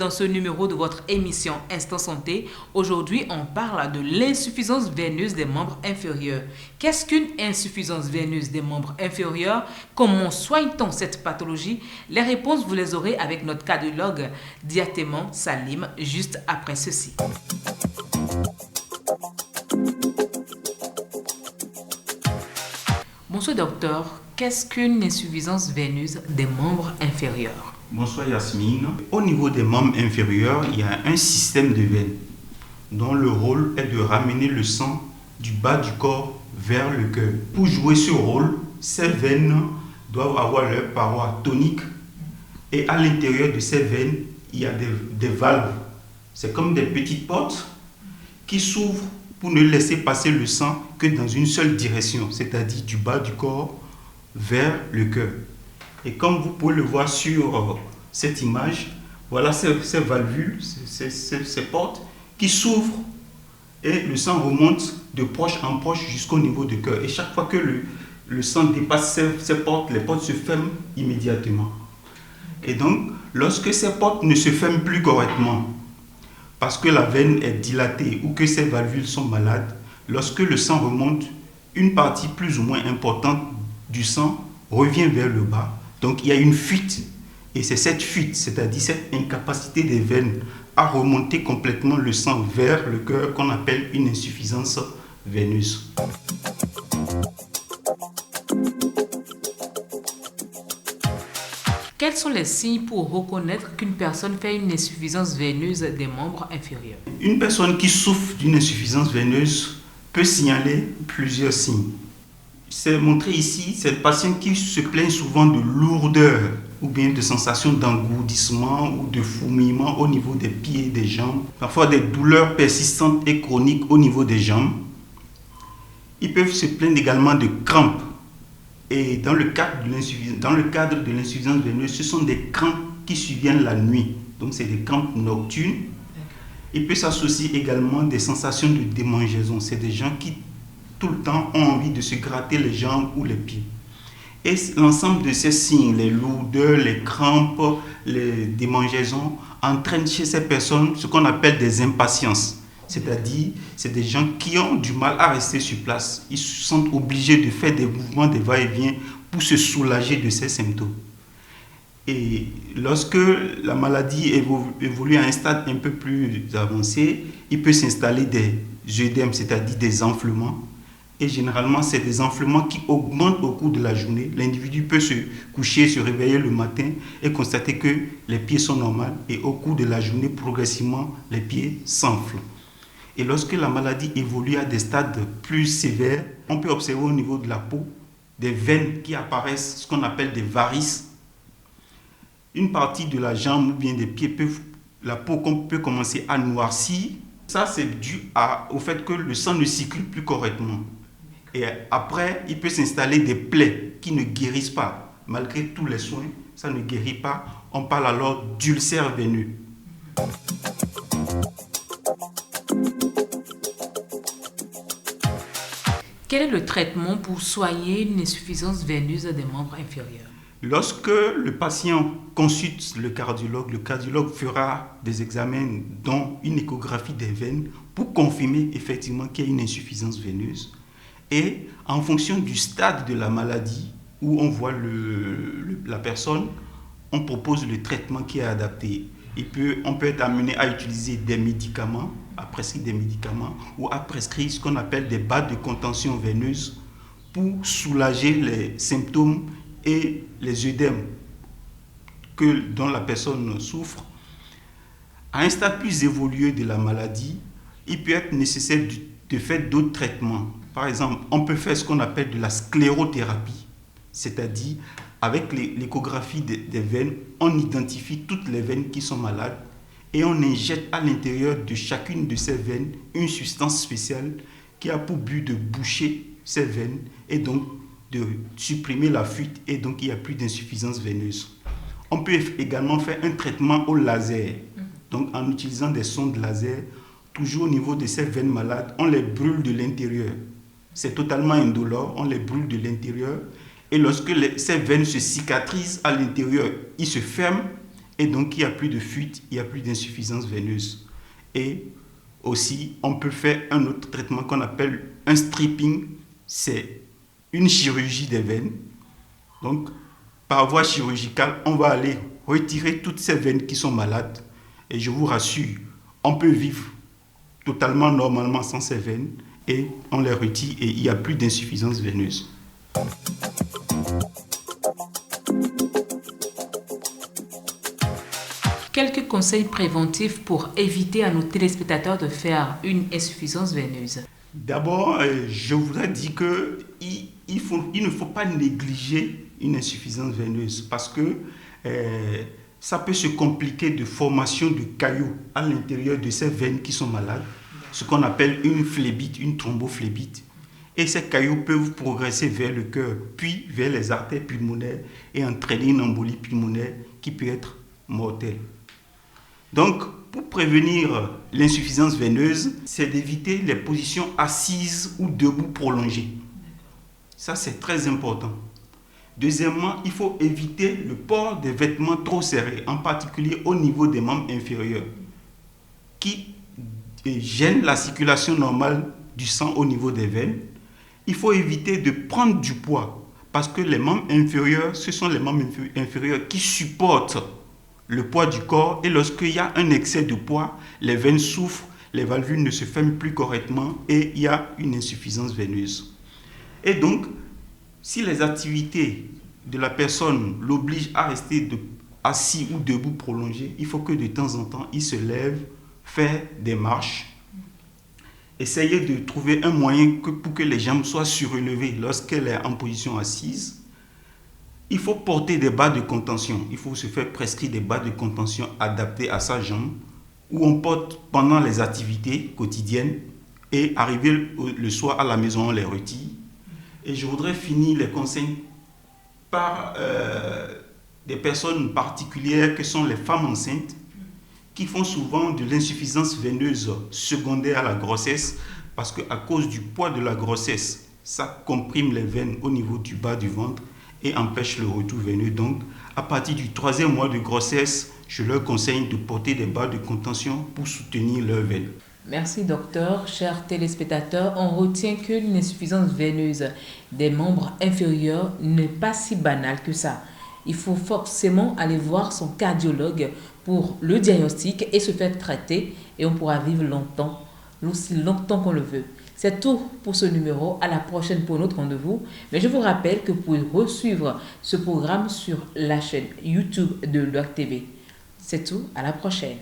dans ce numéro de votre émission Instant Santé. Aujourd'hui, on parle de l'insuffisance veineuse des membres inférieurs. Qu'est-ce qu'une insuffisance veineuse des membres inférieurs? Comment soigne-t-on cette pathologie? Les réponses, vous les aurez avec notre cardiologue Diatéman Salim juste après ceci. Bonsoir docteur, qu'est-ce qu'une insuffisance veineuse des membres inférieurs? Bonsoir Yasmine. Au niveau des membres inférieurs, il y a un système de veines dont le rôle est de ramener le sang du bas du corps vers le cœur. Pour jouer ce rôle, ces veines doivent avoir leurs parois toniques et à l'intérieur de ces veines, il y a des valves. C'est comme des petites portes qui s'ouvrent pour ne laisser passer le sang que dans une seule direction, c'est-à-dire du bas du corps vers le cœur. Et comme vous pouvez le voir sur cette image, voilà ces valvules, ces portes qui s'ouvrent et le sang remonte de proche en proche jusqu'au niveau du cœur. Et chaque fois que le sang dépasse ces portes, les portes se ferment immédiatement. Et donc, lorsque ces portes ne se ferment plus correctement, parce que la veine est dilatée ou que ces valvules sont malades, lorsque le sang remonte, une partie plus ou moins importante du sang revient vers le bas. Donc il y a une fuite. Et c'est cette fuite, c'est-à-dire cette incapacité des veines à remonter complètement le sang vers le cœur qu'on appelle une insuffisance veineuse. Quels sont les signes pour reconnaître qu'une personne fait une insuffisance veineuse des membres inférieurs? Une personne qui souffre d'une insuffisance veineuse peut signaler plusieurs signes. C'est montré ici, c'est le patient qui se plaint souvent de lourdeur ou bien de sensations d'engourdissement ou de fourmillement au niveau des pieds et des jambes. Parfois des douleurs persistantes et chroniques au niveau des jambes. Ils peuvent se plaindre également de crampes. Et dans le cadre de l'insuffisance veineuse, ce sont des crampes qui surviennent la nuit. Donc c'est des crampes nocturnes. Il peut s'associer également des sensations de démangeaison. C'est des gens qui tout le temps ont envie de se gratter les jambes ou les pieds. Et l'ensemble de ces signes, les lourdeurs, les crampes, les démangeaisons, entraînent chez ces personnes ce qu'on appelle des impatiences. C'est-à-dire, c'est des gens qui ont du mal à rester sur place. Ils se sentent obligés de faire des mouvements de va-et-vient pour se soulager de ces symptômes. Et lorsque la maladie évolue à un stade un peu plus avancé, il peut s'installer des œdèmes, c'est-à-dire des enflements. Et généralement, c'est des enflements qui augmentent au cours de la journée. L'individu peut se coucher, se réveiller le matin et constater que les pieds sont normaux. Et au cours de la journée, progressivement, les pieds s'enflent. Et lorsque la maladie évolue à des stades plus sévères, on peut observer au niveau de la peau des veines qui apparaissent, ce qu'on appelle des varices. Une partie de la jambe ou bien des pieds, la peau peut commencer à noircir. Ça, c'est dû au fait que le sang ne circule plus correctement. Et après, il peut s'installer des plaies qui ne guérissent pas. Malgré tous les soins, ça ne guérit pas. On parle alors d'ulcère veineux. Quel est le traitement pour soigner une insuffisance veineuse des membres inférieurs? Lorsque le patient consulte le cardiologue fera des examens dont une échographie des veines pour confirmer effectivement qu'il y a une insuffisance veineuse. Et en fonction du stade de la maladie où on voit la personne, on propose le traitement qui est adapté. On peut être amené à utiliser des médicaments, à prescrire des médicaments ou à prescrire ce qu'on appelle des bas de contention veineuse pour soulager les symptômes et les œdèmes dont la personne souffre. À un stade plus évolué de la maladie, il peut être nécessaire de faire d'autres traitements. Par exemple, on peut faire ce qu'on appelle de la sclérothérapie, c'est-à-dire avec l'échographie des veines, on identifie toutes les veines qui sont malades et on injecte à l'intérieur de chacune de ces veines une substance spéciale qui a pour but de boucher ces veines et donc de supprimer la fuite et donc il n'y a plus d'insuffisance veineuse. On peut également faire un traitement au laser, donc en utilisant des sondes laser, toujours au niveau de ces veines malades, on les brûle de l'intérieur. C'est totalement indolore, on les brûle de l'intérieur et lorsque ces veines se cicatrisent à l'intérieur, ils se ferment Et donc, il n'y a plus de fuite, il n'y a plus d'insuffisance veineuse. Et aussi, on peut faire un autre traitement qu'on appelle un stripping. C'est une chirurgie des veines. Donc, par voie chirurgicale, on va aller retirer toutes ces veines qui sont malades. Et je vous rassure, on peut vivre totalement normalement sans ces veines. Et on les retire et il n'y a plus d'insuffisance veineuse. Quelques conseils préventifs pour éviter à nos téléspectateurs de faire une insuffisance veineuse. D'abord, je voudrais dire qu'il ne faut pas négliger une insuffisance veineuse parce que ça peut se compliquer de formation de caillots à l'intérieur de ces veines qui sont malades, ce qu'on appelle une phlébite, une thrombophlébite. Et ces caillots peuvent progresser vers le cœur, puis vers les artères pulmonaires et entraîner une embolie pulmonaire qui peut être mortelle. Donc, pour prévenir l'insuffisance veineuse, c'est d'éviter les positions assises ou debout prolongées. Ça, c'est très important. Deuxièmement, il faut éviter le port des vêtements trop serrés, en particulier au niveau des membres inférieurs, qui gênent la circulation normale du sang au niveau des veines. Il faut éviter de prendre du poids, parce que les membres inférieurs, ce sont les membres inférieurs qui supportent le poids du corps, et lorsqu'il y a un excès de poids, les veines souffrent, les valvules ne se ferment plus correctement et il y a une insuffisance veineuse. Et donc, si les activités de la personne l'obligent à rester assis ou debout prolongé, il faut que de temps en temps, il se lève, fait des marches. Essayez de trouver un moyen pour que les jambes soient surélevées lorsqu'elle est en position assise. Il faut porter des bas de contention. Il faut se faire prescrire des bas de contention adaptés à sa jambe, où on porte pendant les activités quotidiennes et arrivé le soir à la maison, on les retire. Et je voudrais finir les conseils par des personnes particulières que sont les femmes enceintes qui font souvent de l'insuffisance veineuse secondaire à la grossesse parce qu'à cause du poids de la grossesse, ça comprime les veines au niveau du bas du ventre et empêche le retour veineux. Donc, à partir du 3e mois de grossesse, je leur conseille de porter des bas de contention pour soutenir leurs veines. Merci docteur. Chers téléspectateurs, on retient que l'insuffisance veineuse des membres inférieurs n'est pas si banale que ça. Il faut forcément aller voir son cardiologue pour le diagnostic et se faire traiter et on pourra vivre longtemps, aussi longtemps qu'on le veut. C'est tout pour ce numéro. À la prochaine pour notre rendez-vous. Mais je vous rappelle que vous pouvez resuivre ce programme sur la chaîne YouTube de LOAC TV. C'est tout. À la prochaine.